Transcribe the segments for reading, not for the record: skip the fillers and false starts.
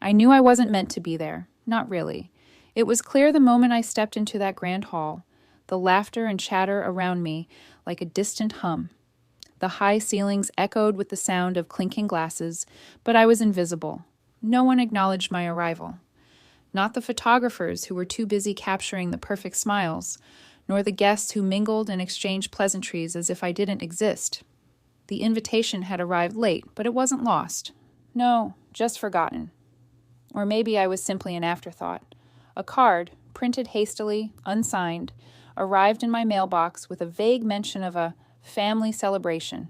I knew I wasn't meant to be there. Not really. It was clear the moment I stepped into that grand hall, the laughter and chatter around me like a distant hum. The high ceilings echoed with the sound of clinking glasses, but I was invisible. No one acknowledged my arrival. Not the photographers who were too busy capturing the perfect smiles, nor the guests who mingled and exchanged pleasantries as if I didn't exist. The invitation had arrived late, but it wasn't lost. No, just forgotten. Or maybe I was simply an afterthought. A card, printed hastily, unsigned, arrived in my mailbox with a vague mention of a family celebration.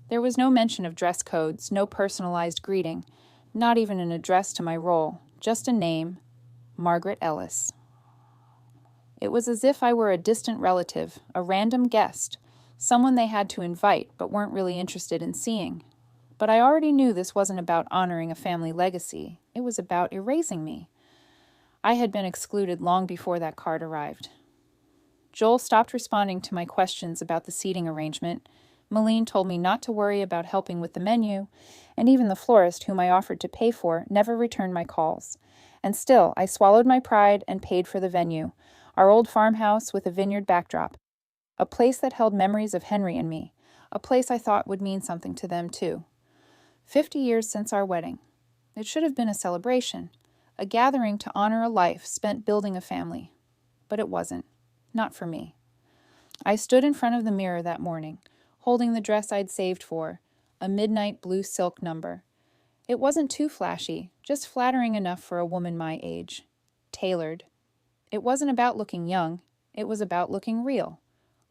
There was no mention of dress codes, no personalized greeting, not even an address to my role, just a name, Margaret Ellis. It was as if I were a distant relative, a random guest, someone they had to invite but weren't really interested in seeing. But I already knew this wasn't about honoring a family legacy. It was about erasing me. I had been excluded long before that card arrived. Joel stopped responding to my questions about the seating arrangement. Malene told me not to worry about helping with the menu, and even the florist, whom I offered to pay for, never returned my calls. And still, I swallowed my pride and paid for the venue, our old farmhouse with a vineyard backdrop, a place that held memories of Henry and me, a place I thought would mean something to them too. 50 years since our wedding. It should have been a celebration, a gathering to honor a life spent building a family. But it wasn't. Not for me. I stood in front of the mirror that morning, holding the dress I'd saved for, a midnight blue silk number. It wasn't too flashy, just flattering enough for a woman my age. Tailored. It wasn't about looking young. It was about looking real.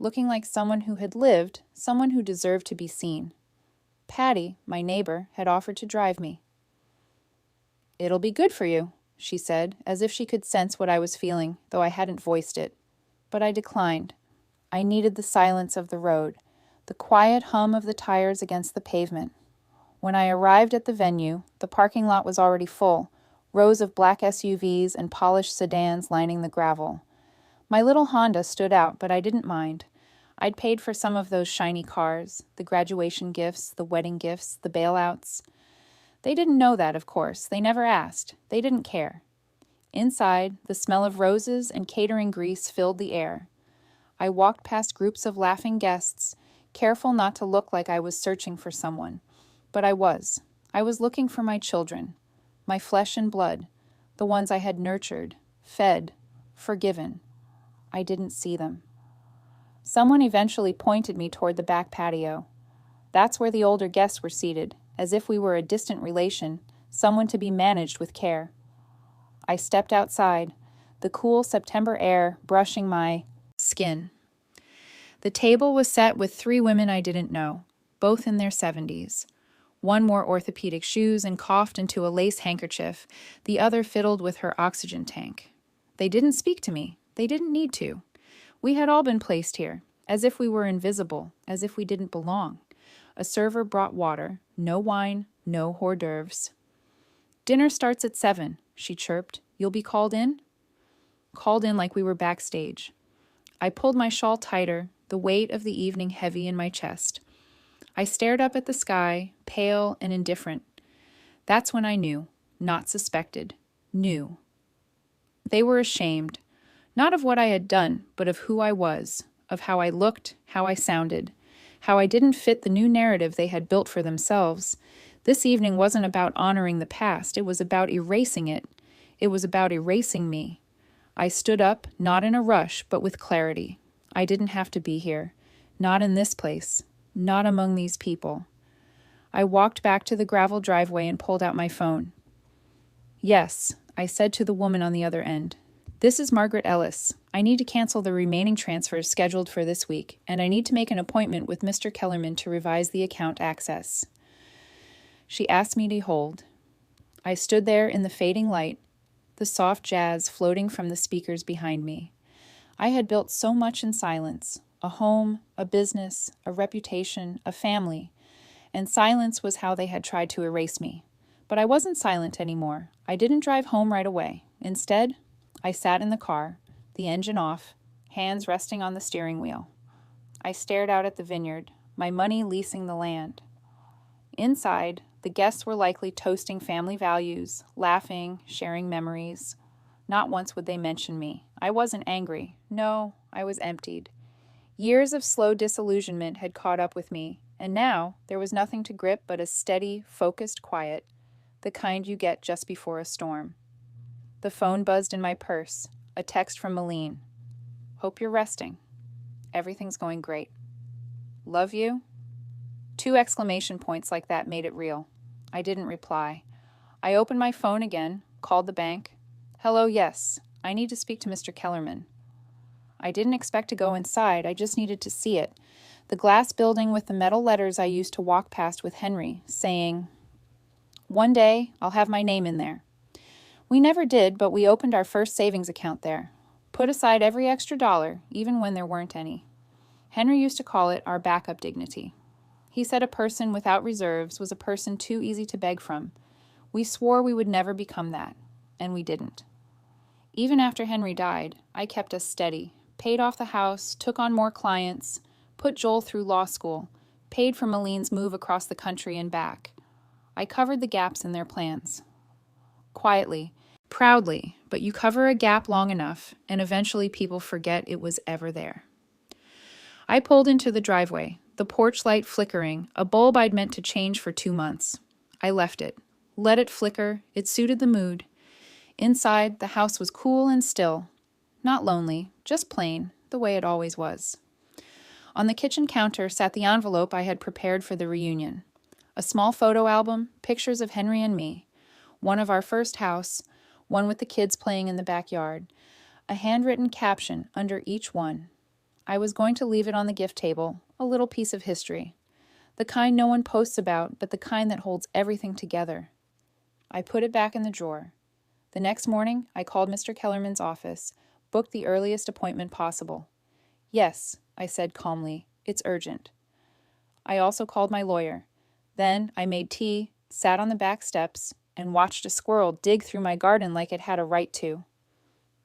Looking like someone who had lived, someone who deserved to be seen. Patty, my neighbor, had offered to drive me. "It'll be good for you," she said, as if she could sense what I was feeling, though I hadn't voiced it. But I declined. I needed the silence of the road, the quiet hum of the tires against the pavement. When I arrived at the venue, the parking lot was already full, rows of black SUVs and polished sedans lining the gravel. My little Honda stood out, but I didn't mind. I'd paid for some of those shiny cars, the graduation gifts, the wedding gifts, the bailouts. They didn't know that, of course. They never asked. They didn't care. Inside, the smell of roses and catering grease filled the air. I walked past groups of laughing guests, careful not to look like I was searching for someone. But I was. I was looking for my children, my flesh and blood, the ones I had nurtured, fed, forgiven. I didn't see them. Someone eventually pointed me toward the back patio. That's where the older guests were seated, as if we were a distant relation, someone to be managed with care. I stepped outside, the cool September air brushing my skin. The table was set with 3 women I didn't know, both in their 70s. One wore orthopedic shoes and coughed into a lace handkerchief, the other fiddled with her oxygen tank. They didn't speak to me. They didn't need to. We had all been placed here, as if we were invisible, as if we didn't belong. A server brought water, no wine, no hors d'oeuvres. "Dinner starts at 7, she chirped. "You'll be called in?" Called in like we were backstage. I pulled my shawl tighter, the weight of the evening heavy in my chest. I stared up at the sky, pale and indifferent. That's when I knew, not suspected, knew. They were ashamed, not of what I had done, but of who I was, of how I looked, how I sounded, how I didn't fit the new narrative they had built for themselves. This evening wasn't about honoring the past, it was about erasing it. It was about erasing me. I stood up, not in a rush, but with clarity. I didn't have to be here. Not in this place. Not among these people. I walked back to the gravel driveway and pulled out my phone. "Yes," I said to the woman on the other end. "This is Margaret Ellis. I need to cancel the remaining transfers scheduled for this week, and I need to make an appointment with Mr. Kellerman to revise the account access." She asked me to hold. I stood there in the fading light, the soft jazz floating from the speakers behind me. I had built so much in silence, a home, a business, a reputation, a family, and silence was how they had tried to erase me. But I wasn't silent anymore. I didn't drive home right away. Instead, I sat in the car, the engine off, hands resting on the steering wheel. I stared out at the vineyard, my money leasing the land. Inside, the The guests were likely toasting family values, laughing, sharing memories. Not once would they mention me. I wasn't angry. No, I was emptied. Years of slow disillusionment had caught up with me, and now there was nothing to grip but a steady, focused quiet, the kind you get just before a storm. The phone buzzed in my purse, a text from Malene. Hope you're resting. Everything's going great. Love you? 2 exclamation points like that made it real. I didn't reply. I opened my phone again, called the bank. Hello, yes. I need to speak to Mr. Kellerman. I didn't expect to go inside, I just needed to see it. The glass building with the metal letters I used to walk past with Henry, saying, "One day, I'll have my name in there." We never did, but we opened our first savings account there. Put aside every extra dollar, even when there weren't any. Henry used to call it our backup dignity. He said a person without reserves was a person too easy to beg from. We swore we would never become that, and we didn't. Even after Henry died, I kept us steady, paid off the house, took on more clients, put Joel through law school, paid for Malene's move across the country and back. I covered the gaps in their plans. Quietly, proudly, but you cover a gap long enough, and eventually people forget it was ever there. I pulled into the driveway, the porch light flickering, a bulb I'd meant to change for 2 months. I left it, let it flicker, it suited the mood. Inside, the house was cool and still. Not lonely, just plain, the way it always was. On the kitchen counter sat the envelope I had prepared for the reunion. A small photo album, pictures of Henry and me, one of our first house, one with the kids playing in the backyard, a handwritten caption under each one. I was going to leave it on the gift table, a little piece of history. The kind no one posts about, but the kind that holds everything together. I put it back in the drawer. The next morning, I called Mr. Kellerman's office, booked the earliest appointment possible. Yes, I said calmly, it's urgent. I also called my lawyer. Then I made tea, sat on the back steps, and watched a squirrel dig through my garden like it had a right to.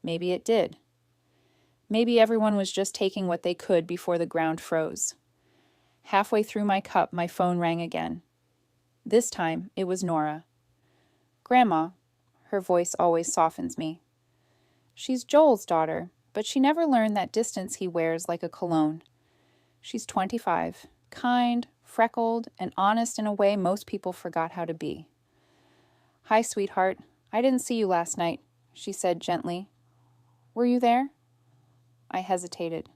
Maybe it did. Maybe everyone was just taking what they could before the ground froze. Halfway through my cup, my phone rang again. This time, it was Nora. "Grandma," her voice always softens me. "She's Joel's daughter, but she never learned that distance he wears like a cologne. She's 25, kind, freckled, and honest in a way most people forgot how to be." "Hi, sweetheart. I didn't see you last night," she said gently. "Were you there?" I hesitated.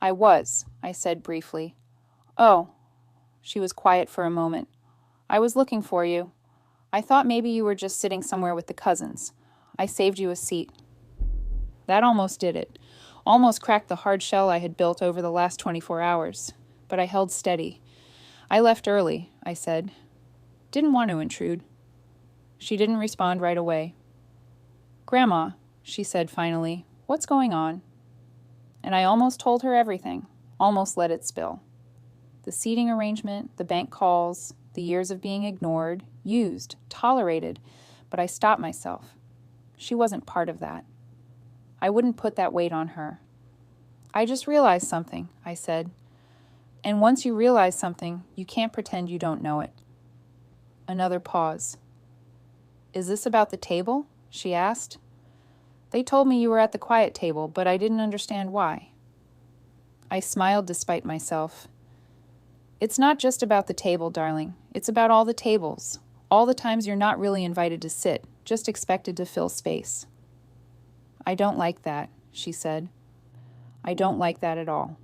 "I was," I said briefly. "Oh." She was quiet for a moment. "I was looking for you. I thought maybe you were just sitting somewhere with the cousins. I saved you a seat." That almost did it. Almost cracked the hard shell I had built over the last 24 hours. But I held steady. "I left early," I said. "Didn't want to intrude." She didn't respond right away. "Grandma," she said finally, "what's going on?" And I almost told her everything, almost let it spill. The seating arrangement, the bank calls, the years of being ignored, used, tolerated, but I stopped myself. She wasn't part of that. I wouldn't put that weight on her. "I just realized something," I said. "And once you realize something, you can't pretend you don't know it." Another pause. "Is this about the table?" she asked. "They told me you were at the quiet table, but I didn't understand why." I smiled despite myself. "It's not just about the table, darling. It's about all the tables. All the times you're not really invited to sit, just expected to fill space." "I don't like that," she said. "I don't like that at all."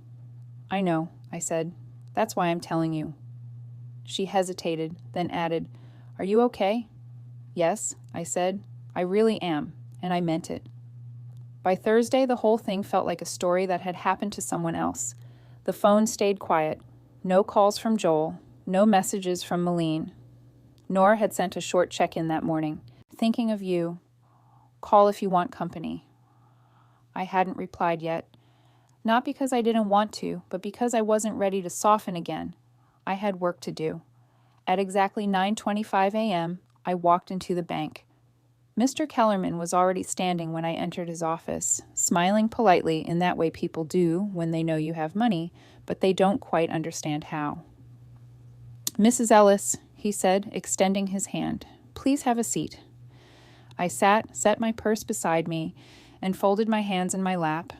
"I know," I said. "That's why I'm telling you." She hesitated, then added, "Are you okay?" "Yes," I said. "I really am, and I meant it." By Thursday, the whole thing felt like a story that had happened to someone else. The phone stayed quiet. No calls from Joel. No messages from Malene. Nora had sent a short check-in that morning. "Thinking of you. Call if you want company." I hadn't replied yet. Not because I didn't want to, but because I wasn't ready to soften again. I had work to do. At exactly 9:25 a.m., I walked into the bank. Mr. Kellerman was already standing when I entered his office, smiling politely in that way people do when they know you have money, but they don't quite understand how. "Mrs. Ellis," he said, extending his hand. Please have a seat. I set my purse beside me, and folded my hands in my lap.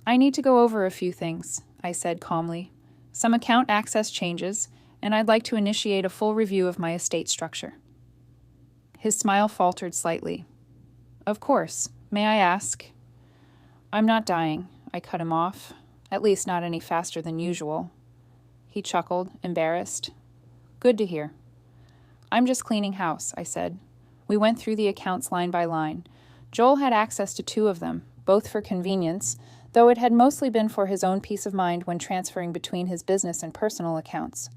I need to go over a few things, I said calmly. Some account access changes, and I'd like to initiate a full review of my estate structure. His smile faltered slightly. Of course. May I ask? I'm not dying, I cut him off. At least not any faster than usual. He chuckled, embarrassed. Good to hear. I'm just cleaning house, I said. We went through the accounts line by line. Joel had access to 2 of them, both for convenience, though it had mostly been for his own peace of mind when transferring between his business and personal accounts.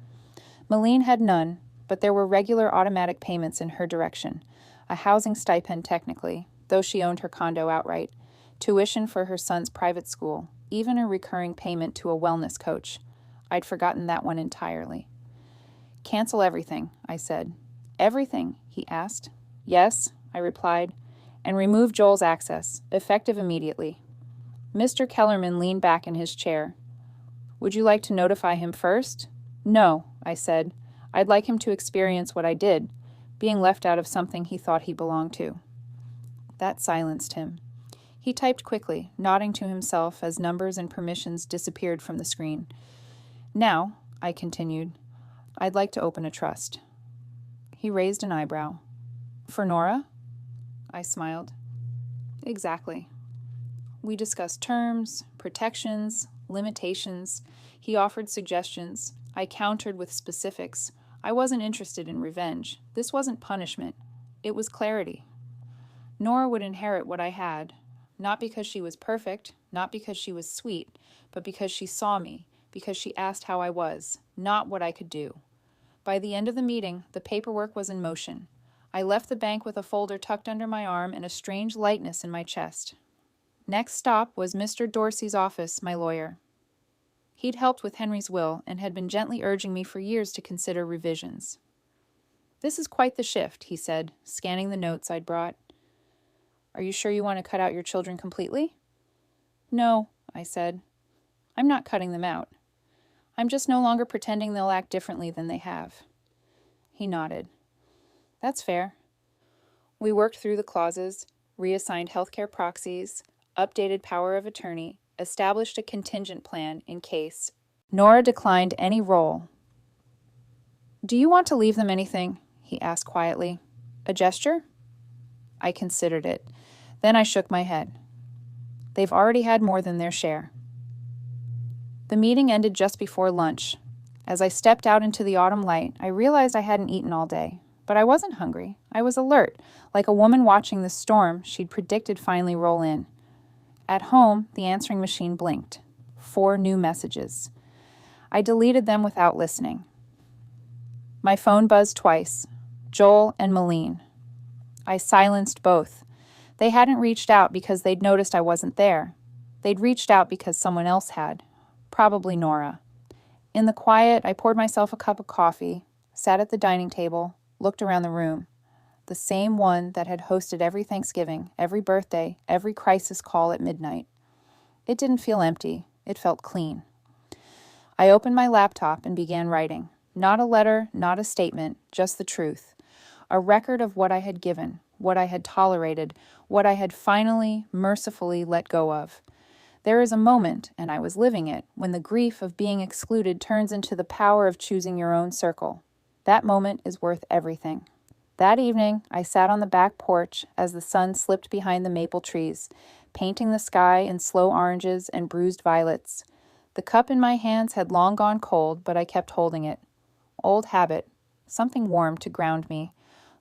Malene had none, but there were regular automatic payments in her direction, a housing stipend technically, though she owned her condo outright, tuition for her son's private school, even a recurring payment to a wellness coach. I'd forgotten that one entirely. Cancel everything, I said. Everything, he asked. Yes, I replied, and remove Joel's access, effective immediately. Mr. Kellerman leaned back in his chair. Would you like to notify him first? No, I said. I'd like him to experience what I did, being left out of something he thought he belonged to. That silenced him. He typed quickly, nodding to himself as numbers and permissions disappeared from the screen. Now, I continued, I'd like to open a trust. He raised an eyebrow. For Nora? I smiled. Exactly. We discussed terms, protections, limitations. He offered suggestions. I countered with specifics. I wasn't interested in revenge. This wasn't punishment. It was clarity. Nora would inherit what I had, not because she was perfect, not because she was sweet, but because she saw me, because she asked how I was, not what I could do. By the end of the meeting, the paperwork was in motion. I left the bank with a folder tucked under my arm and a strange lightness in my chest. Next stop was Mr. Dorsey's office, my lawyer. He'd helped with Henry's will and had been gently urging me for years to consider revisions. This is quite the shift, he said, scanning the notes I'd brought. Are you sure you want to cut out your children completely? No, I said. I'm not cutting them out. I'm just no longer pretending they'll act differently than they have. He nodded. That's fair. We worked through the clauses, reassigned healthcare proxies, updated power of attorney, established a contingent plan in case Nora declined any role. Do you want to leave them anything? He asked quietly. A gesture? I considered it. Then I shook my head. They've already had more than their share. The meeting ended just before lunch. As I stepped out into the autumn light, I realized I hadn't eaten all day. But I wasn't hungry. I was alert, like a woman watching the storm she'd predicted finally roll in. At home, the answering machine blinked. 4 new messages. I deleted them without listening. My phone buzzed twice. Joel and Malene. I silenced both. They hadn't reached out because they'd noticed I wasn't there. They'd reached out because someone else had. Probably Nora. In the quiet, I poured myself a cup of coffee, sat at the dining table, looked around the room. The same one that had hosted every Thanksgiving, every birthday, every crisis call at midnight. It didn't feel empty. It felt clean. I opened my laptop and began writing. Not a letter, not a statement, just the truth. A record of what I had given, what I had tolerated, what I had finally, mercifully let go of. There is a moment, and I was living it, when the grief of being excluded turns into the power of choosing your own circle. That moment is worth everything. That evening, I sat on the back porch as the sun slipped behind the maple trees, painting the sky in slow oranges and bruised violets. The cup in my hands had long gone cold, but I kept holding it. Old habit, something warm to ground me.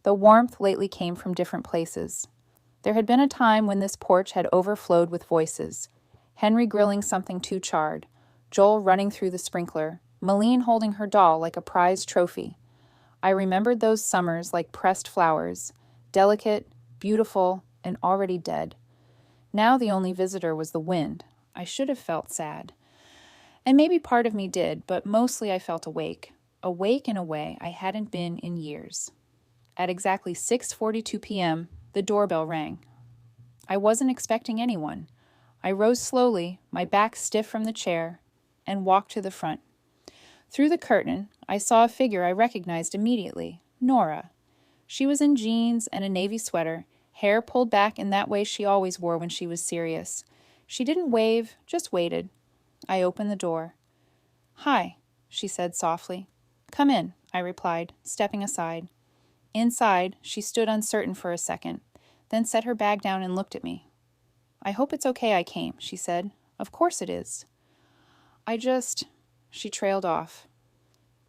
The warmth lately came from different places. There had been a time when this porch had overflowed with voices. Henry grilling something too charred, Joel running through the sprinkler, Malene holding her doll like a prized trophy. I remembered those summers like pressed flowers, delicate, beautiful, and already dead. Now the only visitor was the wind. I should have felt sad. And maybe part of me did, but mostly I felt awake. Awake in a way I hadn't been in years. At exactly 6:42 p.m., the doorbell rang. I wasn't expecting anyone. I rose slowly, my back stiff from the chair, and walked to the front. Through the curtain, I saw a figure I recognized immediately, Nora. She was in jeans and a navy sweater, hair pulled back in that way she always wore when she was serious. She didn't wave, just waited. I opened the door. "Hi," she said softly. "Come in," I replied, stepping aside. Inside, she stood uncertain for a second, then set her bag down and looked at me. "I hope it's okay I came," she said. "Of course it is." She trailed off.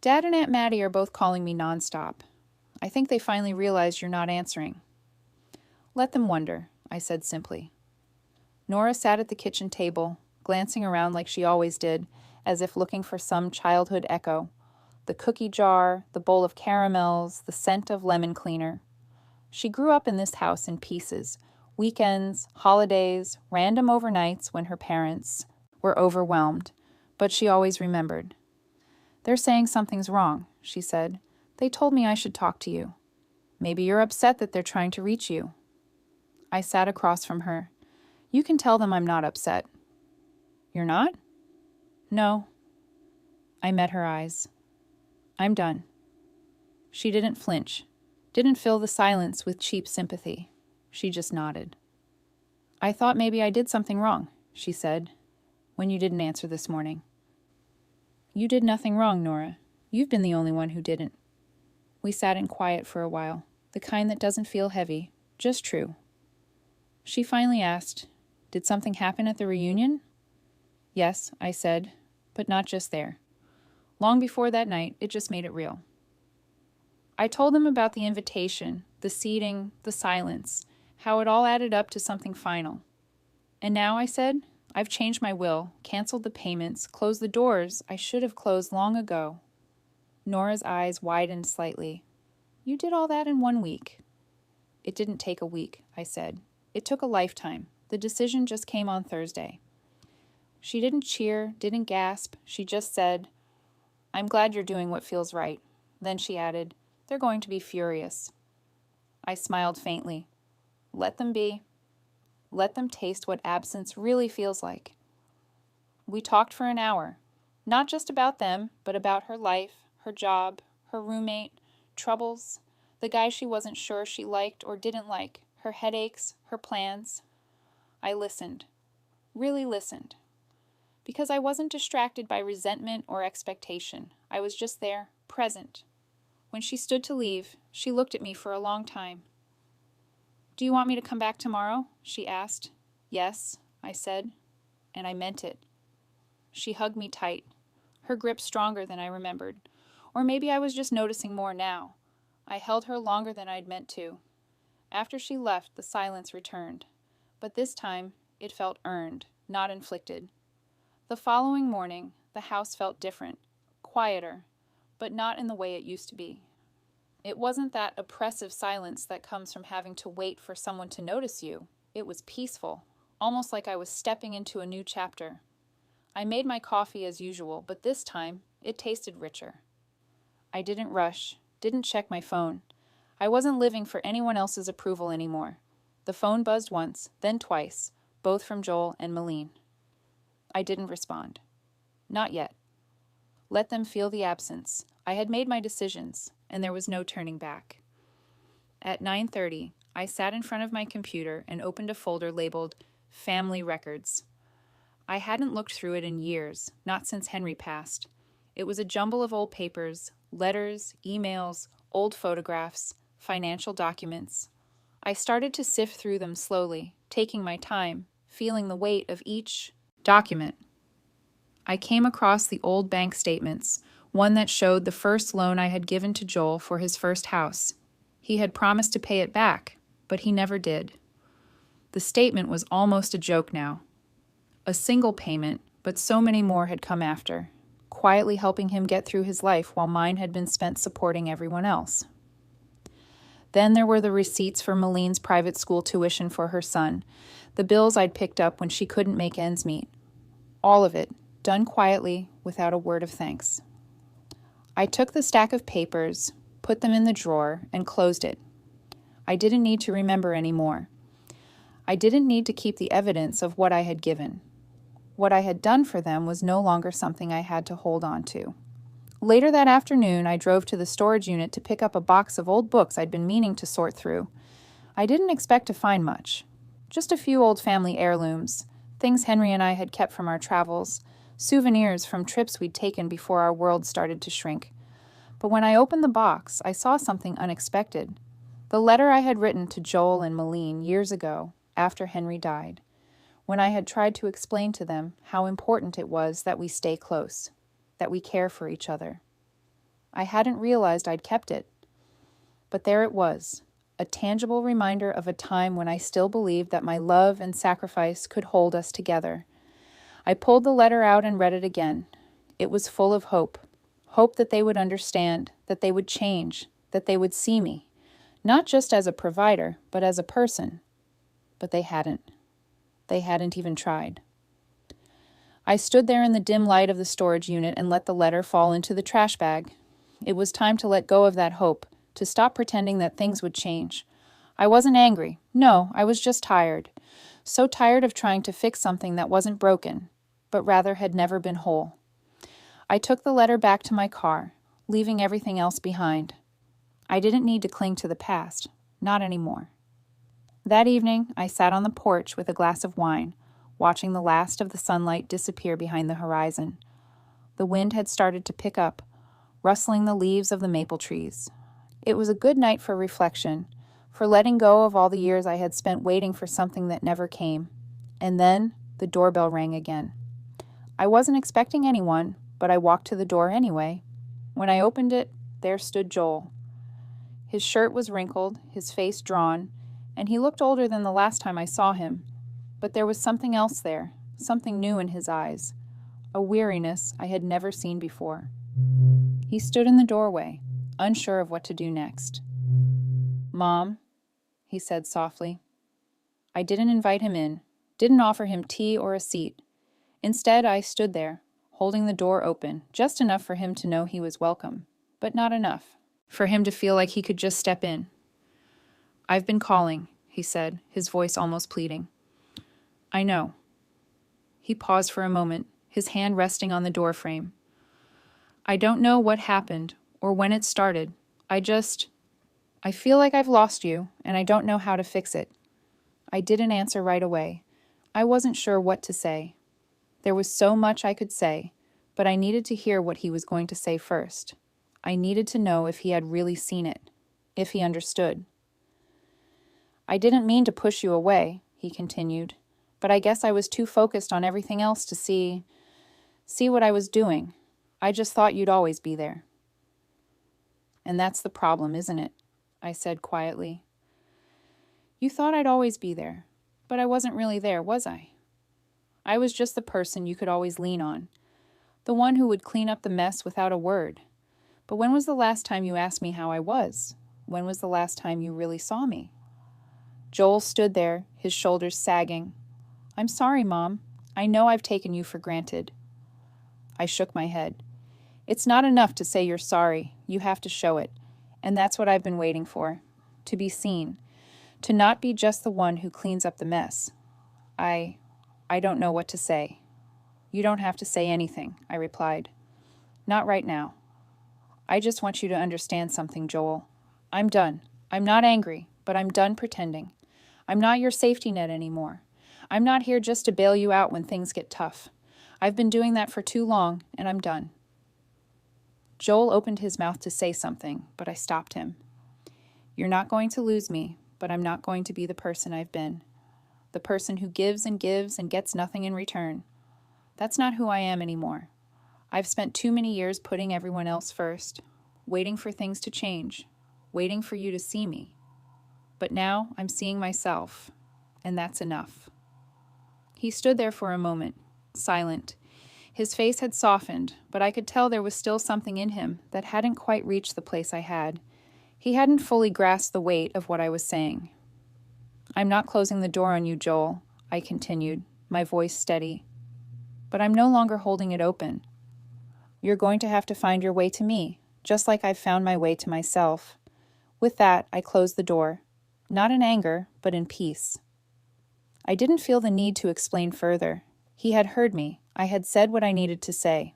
"Dad and Aunt Maddie are both calling me nonstop. I think they finally realized you're not answering." "Let them wonder," I said simply. Nora sat at the kitchen table, glancing around like she always did, as if looking for some childhood echo. The cookie jar, the bowl of caramels, the scent of lemon cleaner. She grew up in this house in pieces. Weekends, holidays, random overnights when her parents were overwhelmed. But she always remembered. "They're saying something's wrong," she said. "They told me I should talk to you. Maybe you're upset that they're trying to reach you." I sat across from her. "You can tell them I'm not upset." "You're not?" "No." I met her eyes. "I'm done." She didn't flinch, didn't fill the silence with cheap sympathy. She just nodded. "I thought maybe I did something wrong," she said, "when you didn't answer this morning." "You did nothing wrong, Nora. You've been the only one who didn't." We sat in quiet for a while, the kind that doesn't feel heavy, just true. She finally asked, "Did something happen at the reunion?" "Yes," I said, "but not just there. Long before that night, it just made it real." I told them about the invitation, the seating, the silence, how it all added up to something final. "And now," I said, "I've changed my will, canceled the payments, closed the doors I should have closed long ago." Nora's eyes widened slightly. "You did all that in 1 week." "It didn't take a week," I said. "It took a lifetime. The decision just came on Thursday." She didn't cheer, didn't gasp. She just said, "I'm glad you're doing what feels right." Then she added, "They're going to be furious." I smiled faintly. Let them be. Let them taste what absence really feels like. We talked for an hour, not just about them, but about her life, her job, her roommate, troubles, the guy she wasn't sure she liked or didn't like, her headaches, her plans. I listened, really listened, because I wasn't distracted by resentment or expectation. I was just there, present. When she stood to leave, she looked at me for a long time. "Do you want me to come back tomorrow?" she asked. "Yes," I said, and I meant it. She hugged me tight, her grip stronger than I remembered. Or maybe I was just noticing more now. I held her longer than I'd meant to. After she left, the silence returned. But this time, it felt earned, not inflicted. The following morning, the house felt different, quieter, but not in the way it used to be. It wasn't that oppressive silence that comes from having to wait for someone to notice you. It was peaceful, almost like I was stepping into a new chapter. I made my coffee as usual, but this time, it tasted richer. I didn't rush, didn't check my phone. I wasn't living for anyone else's approval anymore. The phone buzzed once, then twice, both from Joel and Malene. I didn't respond. Not yet. Let them feel the absence. I had made my decisions, and there was no turning back. At 9:30, I sat in front of my computer and opened a folder labeled Family Records. I hadn't looked through it in years, not since Henry passed. It was a jumble of old papers, letters, emails, old photographs, financial documents. I started to sift through them slowly, taking my time, feeling the weight of each document. I came across the old bank statements, one that showed the first loan I had given to Joel for his first house. He had promised to pay it back, but he never did. The statement was almost a joke now. A single payment, but so many more had come after, quietly helping him get through his life while mine had been spent supporting everyone else. Then there were the receipts for Malene's private school tuition for her son, the bills I'd picked up when she couldn't make ends meet. All of it, done quietly, without a word of thanks. I took the stack of papers, put them in the drawer, and closed it. I didn't need to remember anymore. I didn't need to keep the evidence of what I had given. What I had done for them was no longer something I had to hold on to. Later that afternoon, I drove to the storage unit to pick up a box of old books I'd been meaning to sort through. I didn't expect to find much. Just a few old family heirlooms, things Henry and I had kept from our travels, souvenirs from trips we'd taken before our world started to shrink. But when I opened the box, I saw something unexpected. The letter I had written to Joel and Malene years ago, after Henry died, when I had tried to explain to them how important it was that we stay close, that we care for each other. I hadn't realized I'd kept it. But there it was, a tangible reminder of a time when I still believed that my love and sacrifice could hold us together. I pulled the letter out and read it again. It was full of hope. Hope that they would understand, that they would change, that they would see me. Not just as a provider, but as a person. But they hadn't. They hadn't even tried. I stood there in the dim light of the storage unit and let the letter fall into the trash bag. It was time to let go of that hope, to stop pretending that things would change. I wasn't angry. No, I was just tired. So tired of trying to fix something that wasn't broken, but rather had never been whole. I took the letter back to my car, leaving everything else behind. I didn't need to cling to the past, not anymore. That evening, I sat on the porch with a glass of wine, watching the last of the sunlight disappear behind the horizon. The wind had started to pick up, rustling the leaves of the maple trees. It was a good night for reflection, for letting go of all the years I had spent waiting for something that never came. And then the doorbell rang again. I wasn't expecting anyone, but I walked to the door anyway. When I opened it, there stood Joel. His shirt was wrinkled, his face drawn, and he looked older than the last time I saw him. But there was something else there, something new in his eyes, a weariness I had never seen before. He stood in the doorway, unsure of what to do next. "Mom," he said softly. I didn't invite him in, didn't offer him tea or a seat. Instead, I stood there, holding the door open, just enough for him to know he was welcome, but not enough for him to feel like he could just step in. "I've been calling," he said, his voice almost pleading. "I know." He paused for a moment, his hand resting on the doorframe. "I don't know what happened or when it started. I feel like I've lost you, and I don't know how to fix it." I didn't answer right away. I wasn't sure what to say. There was so much I could say, but I needed to hear what he was going to say first. I needed to know if he had really seen it, if he understood. "I didn't mean to push you away," he continued, "but I guess I was too focused on everything else to see what I was doing. I just thought you'd always be there." "And that's the problem, isn't it?" I said quietly. "You thought I'd always be there, but I wasn't really there, was I? I was just the person you could always lean on, the one who would clean up the mess without a word. But when was the last time you asked me how I was? When was the last time you really saw me?" Joel stood there, his shoulders sagging. "I'm sorry, Mom. I know I've taken you for granted." I shook my head. "It's not enough to say you're sorry. You have to show it. And that's what I've been waiting for. To be seen. To not be just the one who cleans up the mess. I don't know what to say." "You don't have to say anything," I replied. "Not right now. I just want you to understand something, Joel. I'm done. I'm not angry, but I'm done pretending. I'm not your safety net anymore. I'm not here just to bail you out when things get tough. I've been doing that for too long, and I'm done." Joel opened his mouth to say something, but I stopped him. "You're not going to lose me, but I'm not going to be the person I've been. The person who gives and gets nothing in return. That's not who I am anymore. I've spent too many years putting everyone else first, waiting for things to change, waiting for you to see me. But now I'm seeing myself, and that's enough." He stood there for a moment, silent. His face had softened, but I could tell there was still something in him that hadn't quite reached the place I had. He hadn't fully grasped the weight of what I was saying. "I'm not closing the door on you, Joel," I continued, my voice steady. "But I'm no longer holding it open. You're going to have to find your way to me, just like I've found my way to myself." With that, I closed the door, not in anger, but in peace. I didn't feel the need to explain further. He had heard me. I had said what I needed to say.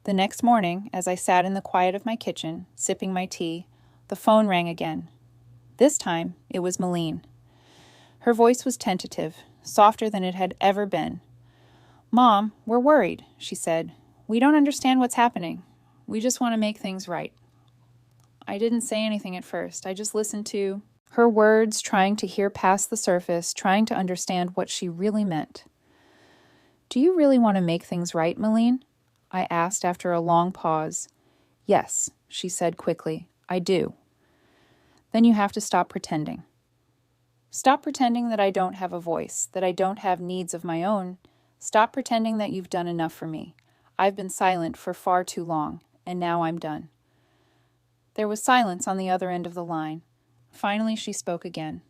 The next morning, as I sat in the quiet of my kitchen, sipping my tea, the phone rang again. This time, it was Malene. Her voice was tentative, softer than it had ever been. "Mom, we're worried," she said. "We don't understand what's happening. We just want to make things right." I didn't say anything at first. I just listened to her words, trying to hear past the surface, trying to understand what she really meant. "Do you really want to make things right, Malene?" I asked after a long pause. "Yes," she said quickly. "I do." "Then you have to stop pretending. Stop pretending that I don't have a voice, that I don't have needs of my own. Stop pretending that you've done enough for me. I've been silent for far too long, and now I'm done." There was silence on the other end of the line. Finally, she spoke again.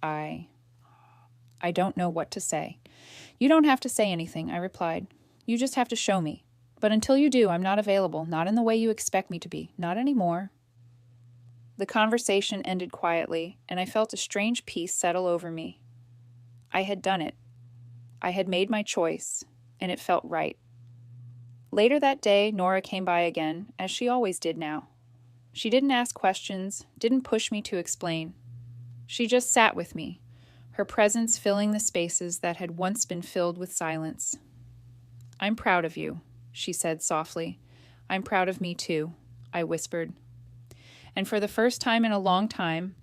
I don't know what to say." "You don't have to say anything," I replied. "You just have to show me. But until you do, I'm not available, not in the way you expect me to be, not anymore." The conversation ended quietly, and I felt a strange peace settle over me. I had done it. I had made my choice, and it felt right. Later that day, Nora came by again, as she always did now. She didn't ask questions, didn't push me to explain. She just sat with me, her presence filling the spaces that had once been filled with silence. "I'm proud of you," she said softly. "I'm proud of me too," I whispered. And for the first time in a long time,